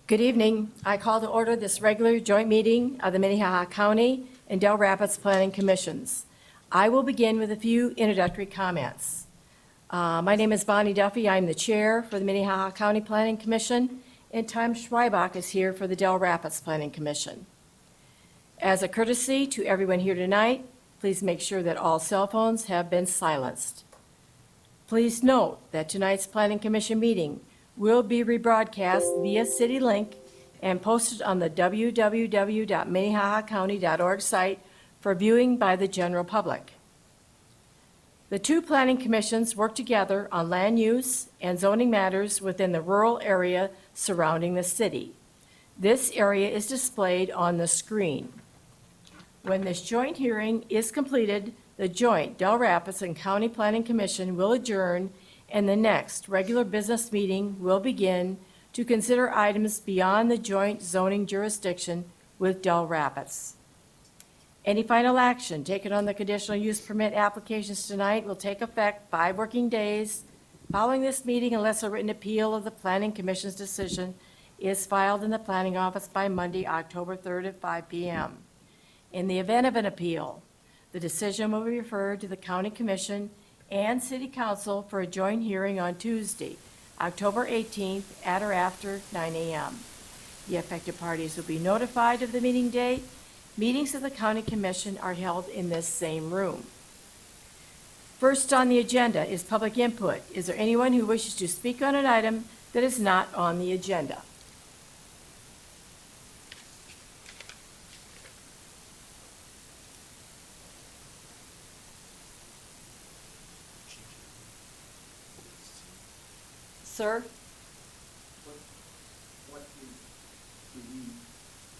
Good evening. I call to order this regular joint meeting of the Minnehaha County and Dell Rapids Planning Commissions. I will begin with a few introductory comments. My name is Bonnie Duffy. I'm the chair for the Minnehaha County Planning Commission, and Tom Schweibach is here for the Dell Rapids Planning Commission. As a courtesy to everyone here tonight, please make sure that all cell phones have been silenced. Please note that tonight's Planning Commission meeting will be rebroadcast via City Link and posted on the www.minnehahacounty.org site for viewing by the general public. The two planning commissions work together on land use and zoning matters within the rural area surrounding the city. This area is displayed on the screen. When this joint hearing is completed, the joint Dell Rapids and County Planning Commission will adjourn, and the next regular business meeting will begin to consider items beyond the joint zoning jurisdiction with Dell Rapids. Any final action taken on the conditional use permit applications tonight will take effect 5 working days following this meeting unless a written appeal of the Planning Commission's decision is filed in the Planning Office by Monday, October 3rd at 5 p.m. In the event of an appeal, the decision will be referred to the County Commission and City Council for a joint hearing on Tuesday, October 18th at or after 9 a.m. The affected parties will be notified of the meeting date. Meetings of the County Commission are held in this same room. First on the agenda is public input. Is there anyone who wishes to speak on an item that is not on the agenda? Sir?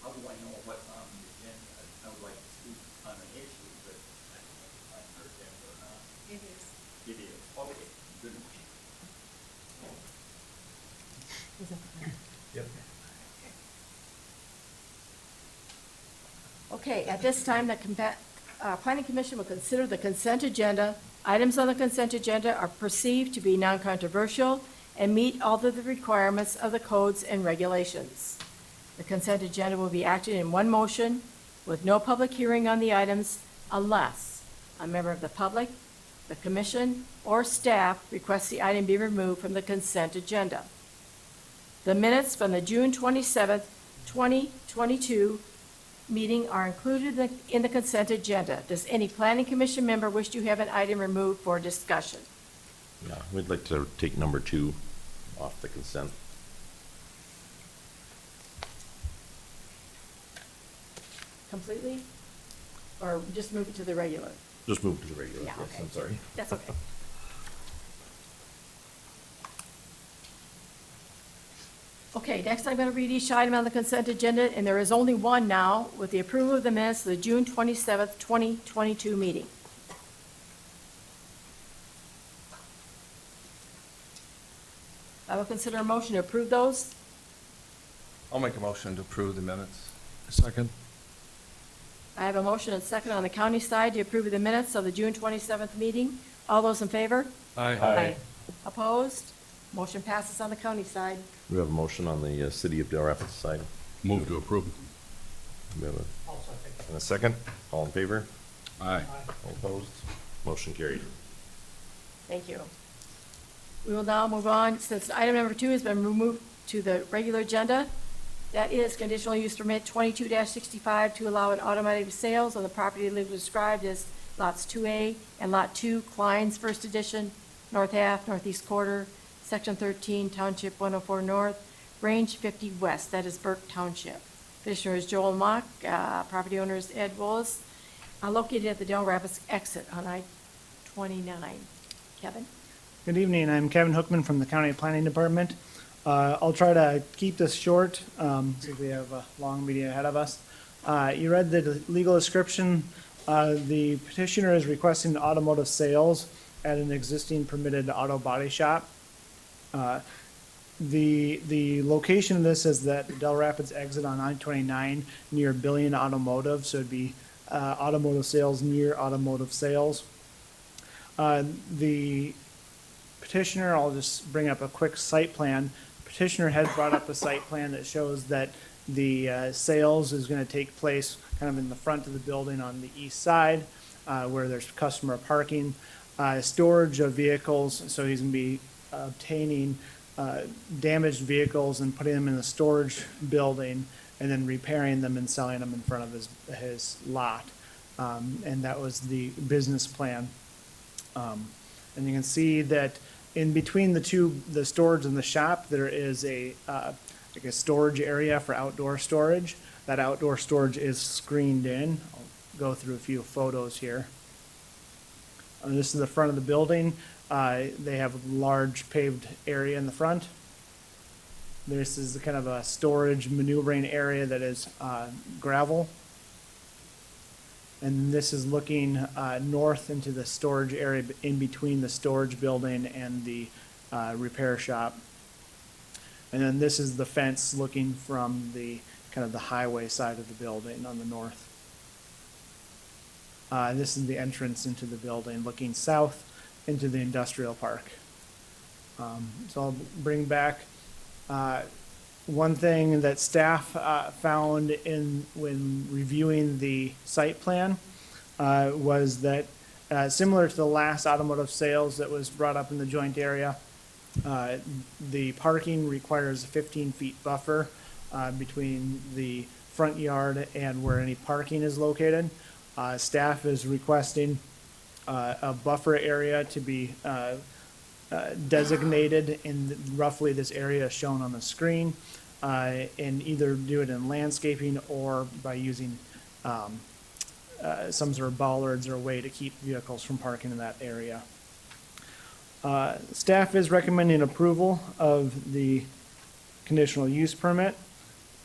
How do I know what's on the agenda? I would like to speak on an issue, but I don't know if I'm on the agenda or not. It is. It is, okay, good. Yep. Okay, at this time, the Planning Commission will consider the consent agenda. Items on the consent agenda are perceived to be non-controversial and meet all of the requirements of the codes and regulations. The consent agenda will be acted in one motion with no public hearing on the items unless a member of the public, the commission, or staff requests the item be removed from the consent agenda. The minutes from the June 27th, 2022 meeting are included in the consent agenda. Does any Planning Commission member wish to have an item removed for discussion? Yeah, we'd like to take number 2 off the consent. Completely? Or just move it to the regular? Just move to the regular, Yeah, yes, okay. I'm sorry. That's okay. Okay, next I'm going to read each item on the consent agenda, and there is only one now, with the approval of the minutes of the June 27th, 2022 meeting. I will consider a motion to approve those. I'll make a motion to approve the minutes. Second. I have a motion and second on the county side to approve of the minutes of the June 27th meeting. All those in favor? Aye. Opposed? Motion passes on the county side. We have a motion on the City of Dell Rapids side. Move to approve. We have and a second. All in favor? Aye. All opposed? Motion carried. Thank you. We will now move on, since item number 2 has been removed to the regular agenda. That is conditional use permit 22-65 to allow an automatic sales on the property legally described as lots 2A and lot 2, Klein's First Edition, North Half, Northeast Quarter, Section 13, Township 104 North, Range 50 West, that is Burke Township. Petitioner is Joel Mock, property owner is Ed Willis, located at the Dell Rapids exit on I-29. Kevin? Good evening. I'm Kevin Hookman from the County Planning Department. I'll try to keep this short since we have a long meeting ahead of us. You read the legal description. The petitioner is requesting automotive sales at an existing permitted auto body shop. The location of this is that the Dell Rapids exit on I-29 near Billion Automotive, so it'd be automotive sales near automotive sales. The petitioner, I'll just bring up a quick site plan. petitioner has brought up a site plan that shows that the sales is going to take place kind of in the front of the building on the east side, where there's customer parking, storage of vehicles. So he's going to be obtaining damaged vehicles and putting them in the storage building, and then repairing them and selling them in front of his lot. And that was the business plan. And you can see that in between the storage and the shop, there is like a storage area for outdoor storage. That outdoor storage is screened in. I'll go through a few photos here. This is the front of the building. They have a large paved area in the front. This is kind of a storage maneuvering area that is gravel. And this is looking north into the storage area in between the storage building and the repair shop. And then this is the fence looking from the kind of the highway side of the building on the north. This is the entrance into the building looking south into the industrial park. So I'll bring back one thing that staff found when reviewing the site plan was that similar to the last automotive sales that was brought up in the joint area, the parking requires a 15 feet buffer between the front yard and where any parking is located. Staff is requesting a buffer area to be designated in roughly this area shown on the screen, and either do it in landscaping or by using some sort of bollards or a way to keep vehicles from parking in that area. Staff is recommending approval of the conditional use permit,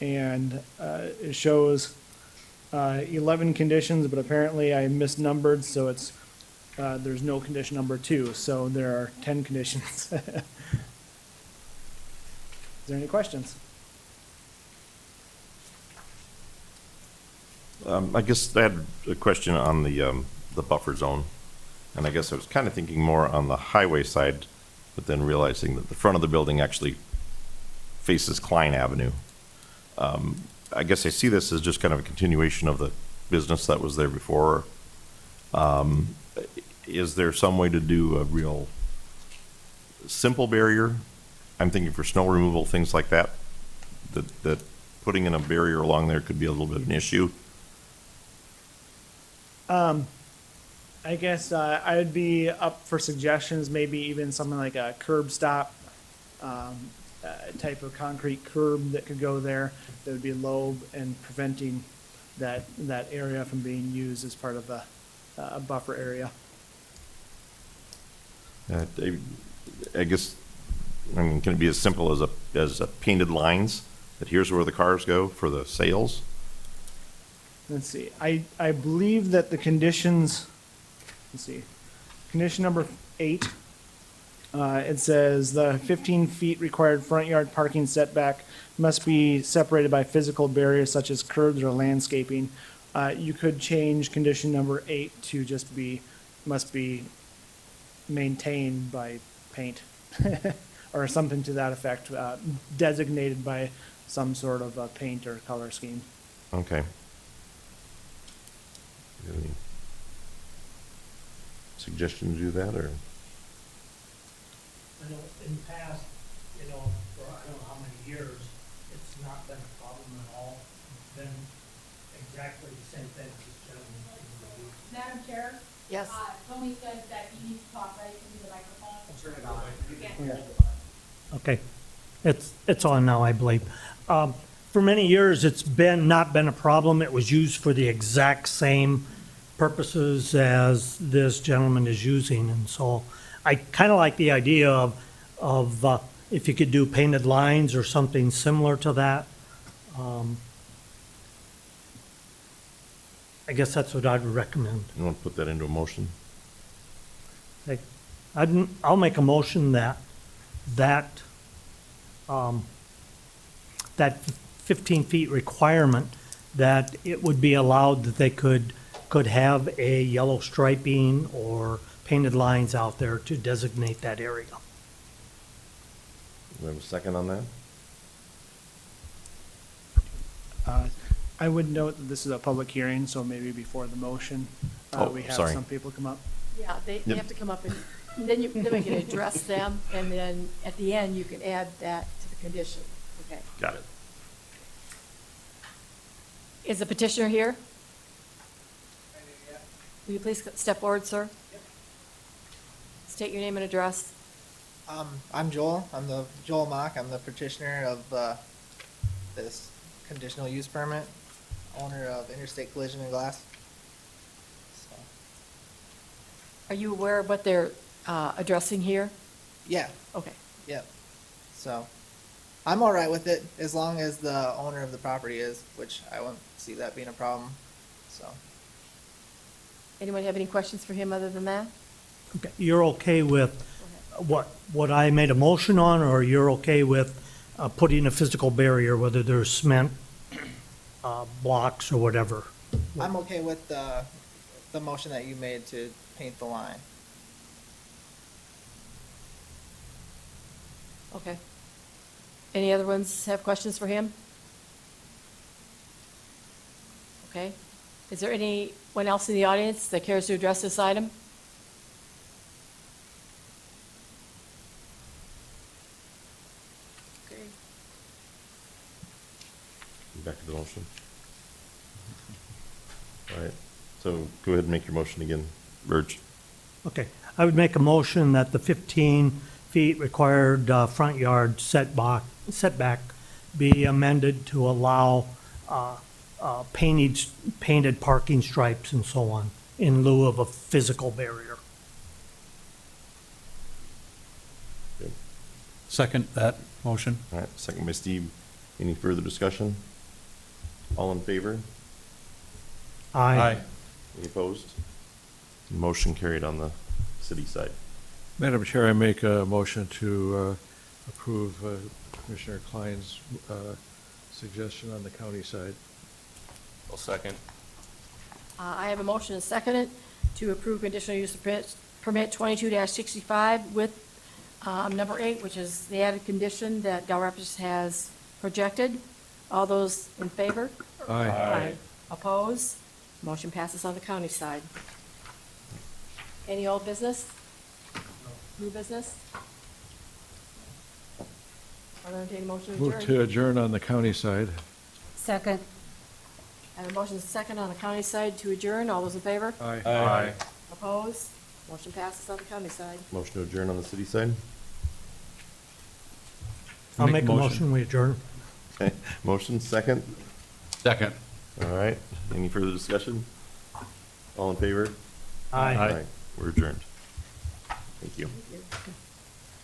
and it shows 11 conditions, but apparently I misnumbered, so it's there's no condition number 2, so there are 10 conditions. Is there any questions? I guess I had a question on the buffer zone, and I guess I was kind of thinking more on the highway side, but then realizing that the front of the building actually faces Klein Avenue. I guess I see this as just kind of a continuation of the business that was there before. Is there some way to do a real simple barrier? I'm thinking for snow removal, things like that, that putting in a barrier along there could be a little bit of an issue. I guess I would be up for suggestions, maybe even something like a curb stop type of concrete curb that could go there that would be low and preventing that area from being used as part of a buffer area. I guess, I mean, can it be as simple as a painted lines that here's where the cars go for the sales? Let's see, I believe that the conditions, let's see, condition number 8, it says the 15 feet required front yard parking setback must be separated by physical barriers such as curbs or landscaping. You could change condition number 8 to just must be maintained by paint or something to that effect, designated by some sort of a paint or color scheme. Okay. You have any suggestions to do that, or? I know in the past, for I don't know how many years, it's not been a problem at all. It's been exactly the same thing as this gentleman. Madam Chair? Yes. Tony said that he needs to talk right into the microphone. Yeah. Okay, it's on now, I believe. For many years, it's not been a problem. It was used for the exact same purposes as this gentleman is using, and so I kind of like the idea of if you could do painted lines or something similar to that. I guess that's what I'd recommend. You want to put that into a motion? I'll make a motion that 15 feet requirement, that it would be allowed that they could have a yellow striping or painted lines out there to designate that area. Do we have a second on that? I would note that this is a public hearing, so maybe before the motion, Oh, we have sorry. some people come up. Yeah, they Yep. have to come up and, then we can address them, and then at the end, you can add that to the condition. Okay. Got it. Is the petitioner here? Will you please step forward, sir? State your name and address. I'm Joel. I'm the Joel Mock. I'm the petitioner of this conditional use permit, owner of Interstate Collision and Glass. So, Are you aware of what they're addressing here? yeah, Okay. yep. So I'm all right with it as long as the owner of the property is, which I won't see that being a problem. So Anyone have any questions for him other than that? Okay, you're okay with what I made a motion on, or you're okay with putting a physical barrier, whether there's cement blocks or whatever? I'm okay with the motion that you made to paint the line. Okay. Any other ones have questions for him? Okay. Is there anyone else in the audience that cares to address this item? Okay. Back to the motion. All right, so go ahead and make your motion again, Burge. Okay, I would make a motion that the 15 feet required front yard setback be amended to allow painted parking stripes and so on in lieu of a physical barrier. Second that motion. All right, second by Steve. Any further discussion? All in favor? Aye. Any opposed? Motion carried on the city side. Madam Chair, I make a motion to approve Commissioner Klein's suggestion on the county side. I'll second. I have a motion and seconded to approve conditional use permit 22-65 with number 8, which is the added condition that Del Rapids has projected. All those in favor? Aye. Opposed? Motion passes on the county side. Any old business? New business? I'll entertain a motion to Move adjourn. to adjourn on the county side. Second. I have a motion and second on the county side to adjourn. All those in favor? Aye. Opposed? Motion passes on the county side. Motion to adjourn on the city side. I'll make a motion, we adjourn. Okay, motion, second. Second. All right, any further discussion? All in favor? Aye. We're adjourned. Thank you. Thank you.